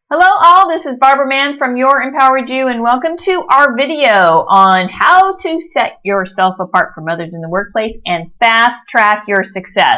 Hello all, this is Barbara Mann from Your Empowered You, and welcome to our video on how to set yourself apart from others in the workplace and fast track your success.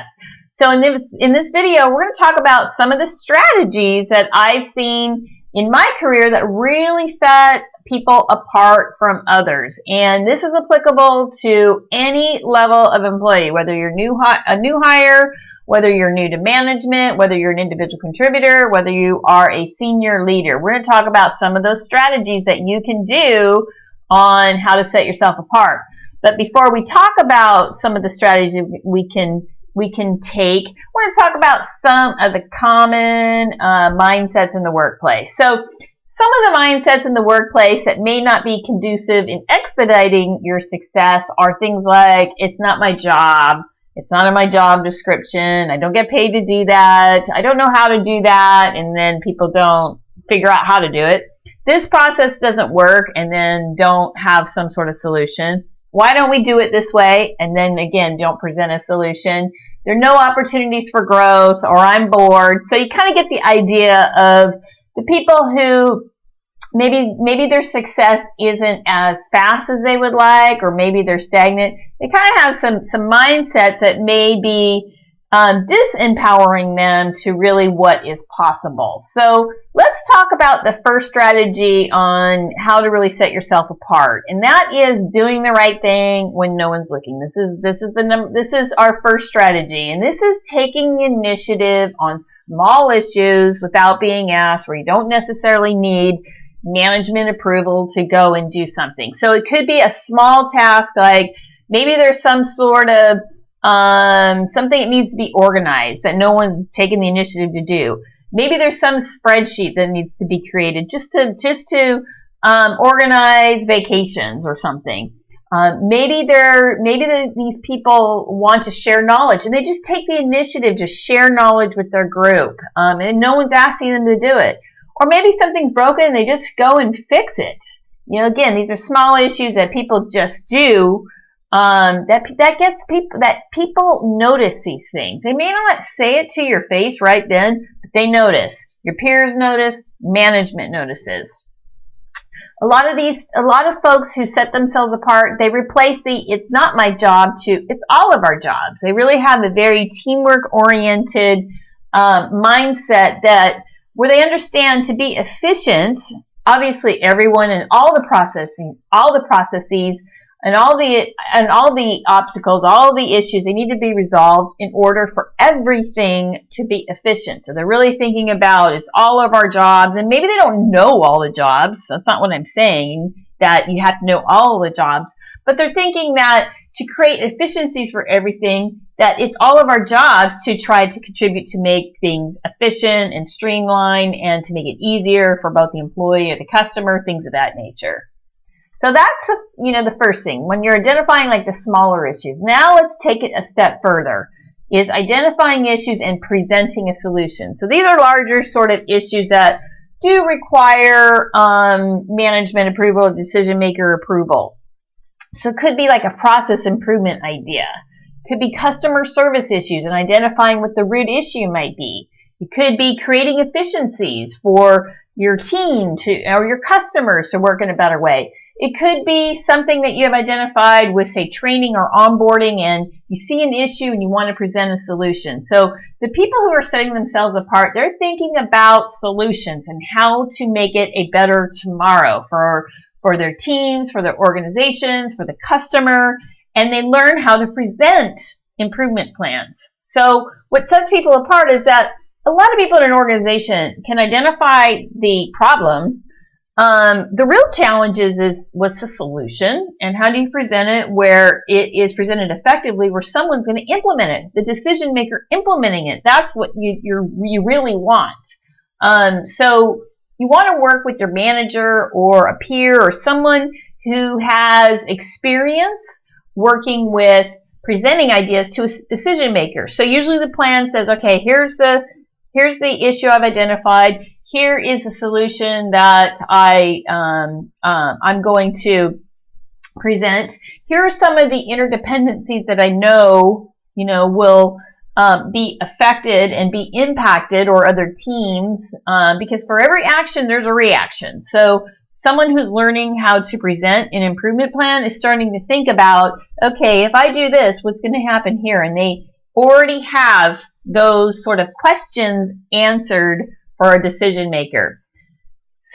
So in this video, we're going to talk about some of the strategies that I've seen in my career that really set people apart from others. And this is applicable to any level of employee, whether you're a new hire, whether you're new to management, whether you're an individual contributor, whether you are a senior leader. We're going to talk about some of those strategies that you can do on how to set yourself apart. But before we talk about some of the strategies we can take, we're going to talk about some of the common mindsets in the workplace. So some of the mindsets in the workplace that may not be conducive in expediting your success are things like, it's not my job. It's not in my job description. I don't get paid to do that. I don't know how to do that. And then people don't figure out how to do it. This process doesn't work, and then don't have some sort of solution. Why don't we do it this way? And then again, don't present a solution. There are no opportunities for growth, or I'm bored. So you kind of get the idea of the people who maybe their success isn't as fast as they would like, or maybe they're stagnant. They kind of have some mindsets that may be disempowering them to really what is possible. So let's talk about the first strategy on how to really set yourself apart, and that is doing the right thing when no one's looking. This is our first strategy, and this is taking the initiative on small issues without being asked, where you don't necessarily need management approval to go and do something. So it could be a small task, like maybe there's some sort of something that needs to be organized that no one's taken the initiative to do. Maybe there's some spreadsheet that needs to be created just to organize vacations or something. Maybe these people want to share knowledge, and they just take the initiative to share knowledge with their group, and no one's asking them to do it. Or maybe something's broken and they just go and fix it. You know, again, these are small issues that people just do. That people notice these things. They may not say it to your face right then, but they notice. Your peers notice. Management notices. A lot of folks who set themselves apart, they replace the "it's not my job" to "it's all of our jobs." They really have a very teamwork-oriented mindset that, where they understand to be efficient, obviously everyone and all the processes and all the obstacles, all the issues, they need to be resolved in order for everything to be efficient. So they're really thinking about it's all of our jobs, and maybe they don't know all the jobs. That's not what I'm saying, that you have to know all the jobs, but they're thinking that to create efficiencies for everything, that it's all of our jobs to try to contribute to make things efficient and streamlined and to make it easier for both the employee or the customer, things of that nature. So that's the first thing. When you're identifying like the smaller issues, now let's take it a step further, is identifying issues and presenting a solution. So these are larger sort of issues that do require management approval, decision maker approval. So it could be like a process improvement idea. It could be customer service issues and identifying what the root issue might be. It could be creating efficiencies for your team or your customers to work in a better way. It could be something that you have identified with, say, training or onboarding, and you see an issue and you want to present a solution. So the people who are setting themselves apart, they're thinking about solutions and how to make it a better tomorrow for their teams, for their organizations, for the customer, and they learn how to present improvement plans. So what sets people apart is that a lot of people in an organization can identify the problem. The real challenge is what's the solution, and how do you present it where it is presented effectively, where someone's going to implement it, the decision maker implementing it. That's what you really want. So you want to work with your manager or a peer or someone who has experience working with presenting ideas to a decision maker. So usually the plan says, okay, here's the issue I've identified. Here is a solution that I'm going to present. Here are some of the interdependencies that I know will be affected and be impacted, or other teams, because for every action there's a reaction. So someone who's learning how to present an improvement plan is starting to think about, okay, if I do this, what's going to happen here? And they already have those sort of questions answered for a decision maker.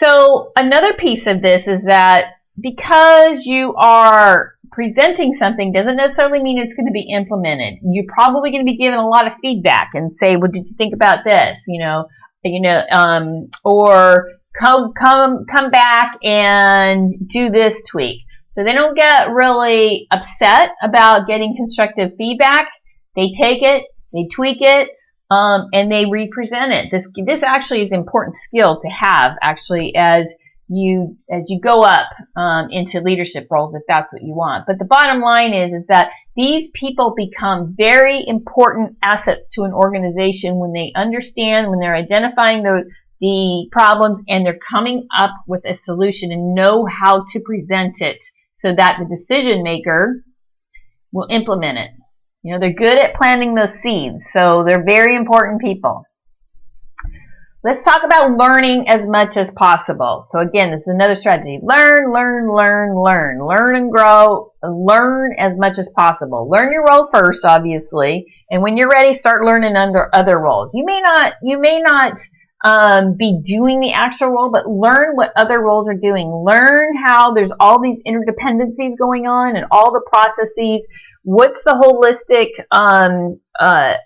So another piece of this is that because you are presenting something doesn't necessarily mean it's going to be implemented. You're probably going to be given a lot of feedback and say, "What did you think about this?" Or come back and do this tweak. So they don't get really upset about getting constructive feedback. They take it, they tweak it, and they represent it. This actually is an important skill to have, actually, as you go up into leadership roles, if that's what you want. But the bottom line is that these people become very important assets to an organization when they understand, when they're identifying the problems, and they're coming up with a solution and know how to present it so that the decision maker will implement it. They're good at planting those seeds, so they're very important people. Let's talk about learning as much as possible. So again, this is another strategy. Learn, learn, learn, learn. Learn and grow. Learn as much as possible. Learn your role first, obviously, and when you're ready, start learning under other roles. You may not be doing the actual role, but learn what other roles are doing. Learn how there's all these interdependencies going on and all the processes. What's the holistic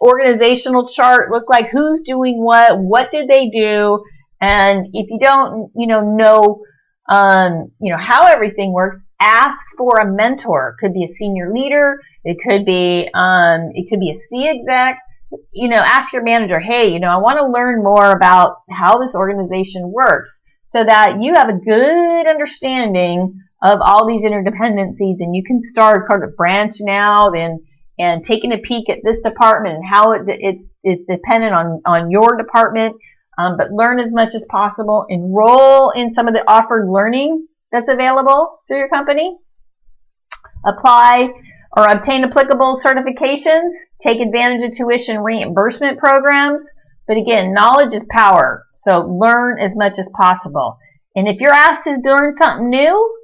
organizational chart look like? Who's doing what? What did they do? And if you don't, know how everything works, ask for a mentor. It could be a senior leader. It could be a C exec. Ask your manager, hey, I want to learn more about how this organization works, so that you have a good understanding of all these interdependencies, and you can start kind of branching out and taking a peek at this department and how it's dependent on your department. But learn as much as possible. Enroll in some of the offered learning that's available through your company. Apply or obtain applicable certifications. Take advantage of tuition reimbursement programs. But again, knowledge is power. So learn as much as possible. And if you're asked to learn something new,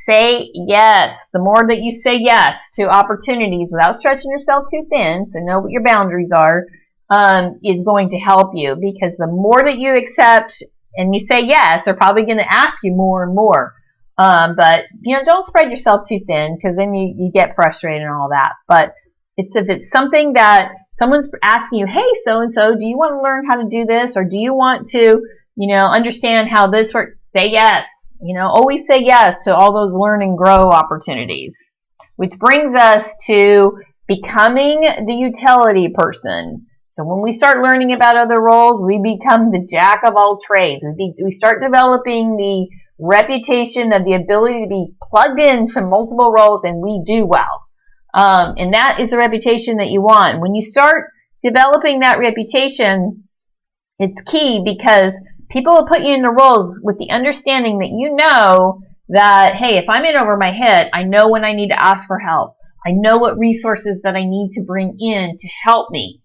say yes. The more that you say yes to opportunities without stretching yourself too thin, so know what your boundaries are, is going to help you. Because the more that you accept and you say yes, they're probably going to ask you more and more. But don't spread yourself too thin, because then you get frustrated and all that. But if it's something that someone's asking you, hey, so-and-so, do you want to learn how to do this? Or do you want to, understand how this works? Say yes. Always say yes to all those learn and grow opportunities. Which brings us to becoming the utility person. So when we start learning about other roles, we become the jack of all trades. We start developing the reputation of the ability to be plugged into multiple roles, and we do well. And that is the reputation that you want. When you start developing that reputation, it's key, because people will put you in the roles with the understanding that that, hey, if I'm in over my head, I know when I need to ask for help. I know what resources that I need to bring in to help me.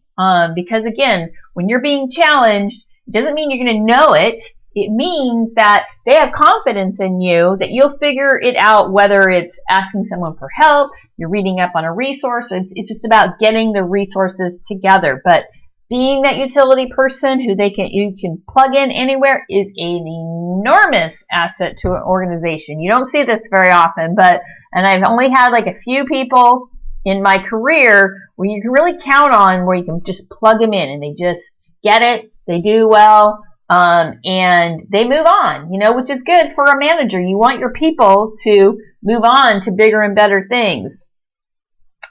Because again, when you're being challenged, it doesn't mean you're going to know it. It means that they have confidence in you, that you'll figure it out, whether it's asking someone for help, you're reading up on a resource. It's just about getting the resources together. But being that utility person who you can plug in anywhere is an enormous asset to an organization. You don't see this very often, and I've only had like a few people in my career where you can really count on, where you can just plug them in and they just get it, they do well, and they move on, which is good for a manager. You want your people to move on to bigger and better things.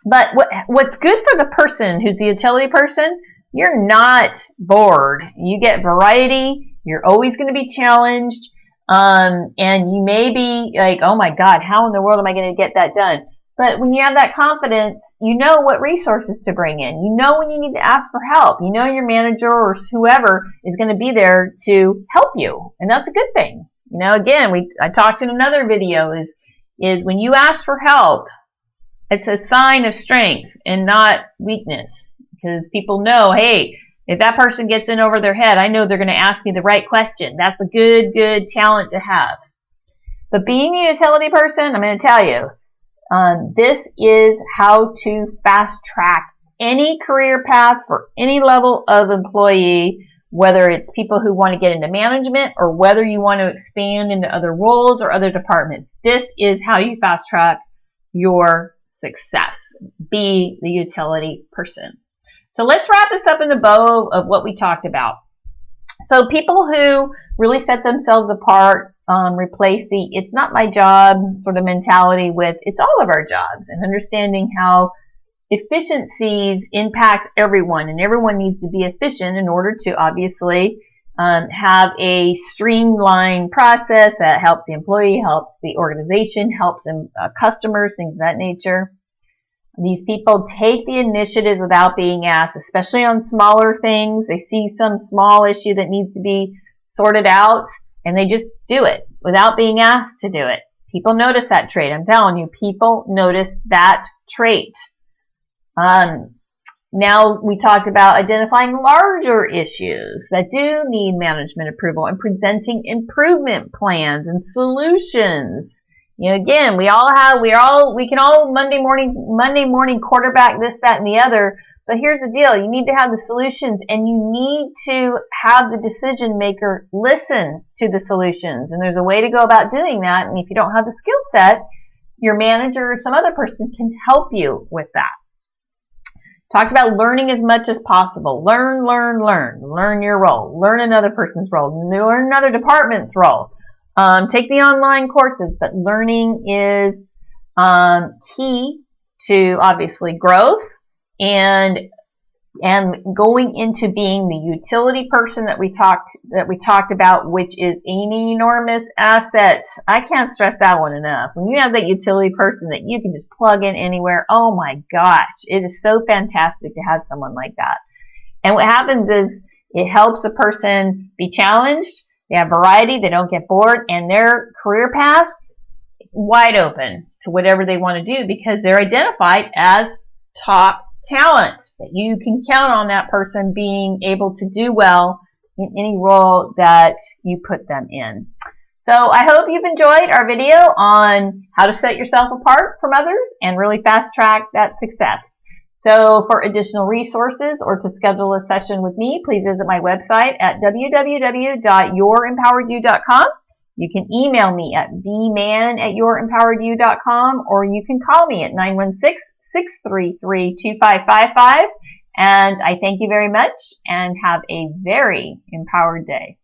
But what's good for the person who's the utility person, you're not bored. You get variety. You're always going to be challenged. And you may be like, oh my God, how in the world am I going to get that done? But when you have that confidence, you know what resources to bring in. You know when you need to ask for help. You know your manager or whoever is going to be there to help you. And that's a good thing. Again, I talked in another video is when you ask for help, it's a sign of strength and not weakness. because people know, hey, if that person gets in over their head, I know they're going to ask me the right question. That's a good talent to have. But being a utility person, I'm going to tell you, this is how to fast track any career path for any level of employee, whether it's people who want to get into management or whether you want to expand into other roles or other departments. This is how you fast track your success. Be the utility person. So let's wrap this up in a bow of what we talked about. So people who really set themselves apart, replace the "it's not my job" sort of mentality with "it's all of our jobs," and understanding how efficiencies impact everyone, and everyone needs to be efficient in order to obviously have a streamlined process that helps the employee, helps the organization, helps customers, things of that nature. These people take the initiative without being asked, especially on smaller things. They see some small issue that needs to be sorted out, and they just do it without being asked to do it. People notice that trait. I'm telling you, people notice that trait. Now we talked about identifying larger issues that do need management approval and presenting improvement plans and solutions. You know, again, we can all Monday morning quarterback this, that, and the other. But here's the deal. You need to have the solutions, and you need to have the decision maker listen to the solutions. And there's a way to go about doing that. And if you don't have the skill set, your manager or some other person can help you with that. Talked about learning as much as possible. Learn. Learn your role. Learn another person's role. Learn another department's role. Take the online courses, but learning is key to obviously growth and going into being the utility person that we talked about, which is an enormous asset. I can't stress that one enough. When you have that utility person that you can just plug in anywhere, oh my gosh, it is so fantastic to have someone like that. And what happens is it helps a person be challenged. They have variety, they don't get bored, and their career path wide open to whatever they want to do because they're identified as top talent. That you can count on that person being able to do well in any role that you put them in. So I hope you've enjoyed our video on how to set yourself apart from others and really fast track that success. So for additional resources or to schedule a session with me, please visit my website at www.yourimpoweredyou.com. You can email me at bman@yourimpoweredyou.com, or you can call me at 916-633-2555. And I thank you very much and have a very empowered day.